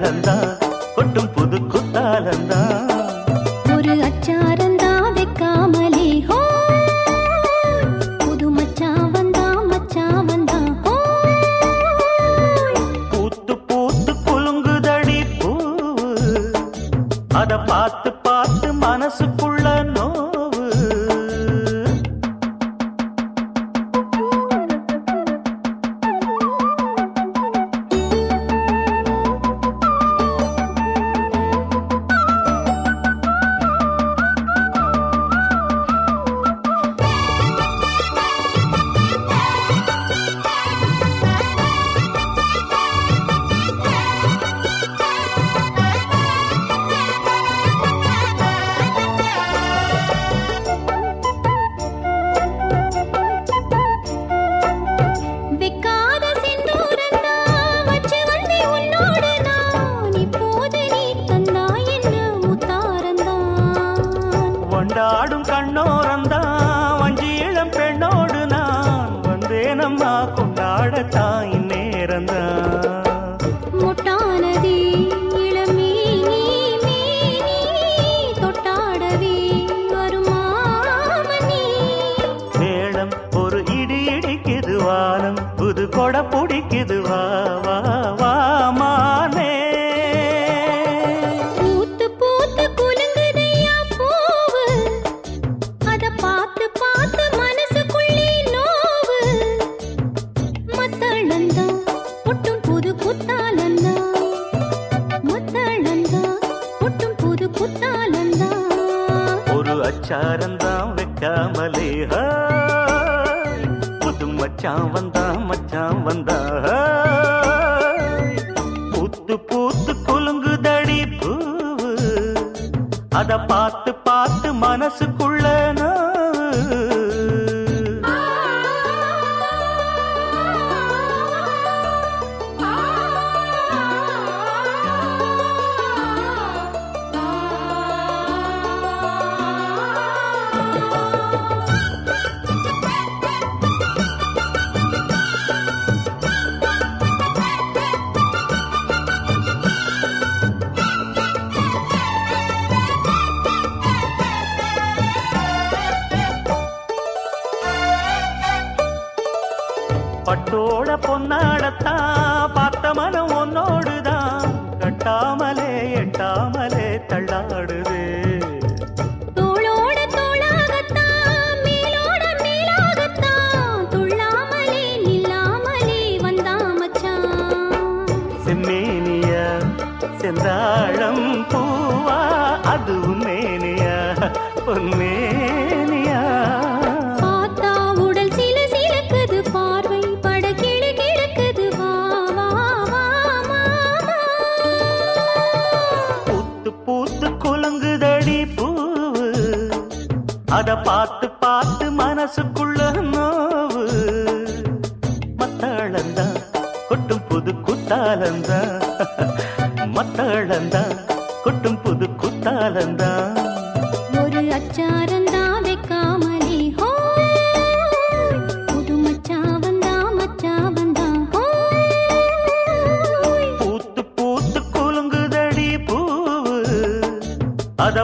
மத்தளந்தா கொட்டும் புது குத்தாலந்தா ஒரு அச்சாரந்தா வைக்காமலே ஹோ புது மச்சான் வந்தா ஹோ பூத்து பூத்து குலுங்குதடி பூவு அத பார்த்து பார்த்து மனசுக்குள்ள நோவு கொண்டாடும் கண்ணோரந்தான் வஞ்சி இளம் பெண்ணோடு நான் வந்தேனம்மா கொண்டாடத்தான் இந்நேரந்தான் முட்டானதே இளமே நீ தொட்டாடவே வருமாமணி மேளம் ஒரு இடி இடிக்குது வானம் புது கொடை பிடிக்குது வா வா வா மானே ஒரு அச்சாரந்தான் வைக்காமலே புது மச்சான் வந்தா பூத்து பூத்து குலுங்குதடி பூவு அத பார்த்து பார்த்து மனசுக்குள்ள பட்டோட பொன்னாடத்தான் பார்த்த மனம் உன்னோடுதான் கட்டாமலே எட்டாமலே தள்ளாடுது தோளோட தோளாகத்தான் மேலோட மேலாகத்தான் துள்ளாமலே நில்லாமலே வந்தா மச்சான் செம்மேனியா செந்தாழம் பூவா அது உன்மேனியா பொன்மேனியா அத பார்த்து பார்த்து மனசுக்குள்ள நோவு மத்தளந்தா கொட்டும் புது குத்தாலந்தா மத்தளந்தா கொட்டும் புது குத்தாலந்தா ஒரு அச்சாரந்தா வைக்காமலே ஹோ புது மச்சான் வந்தா ஹோ பூத்து பூத்து குலுங்குதடி பூவு அத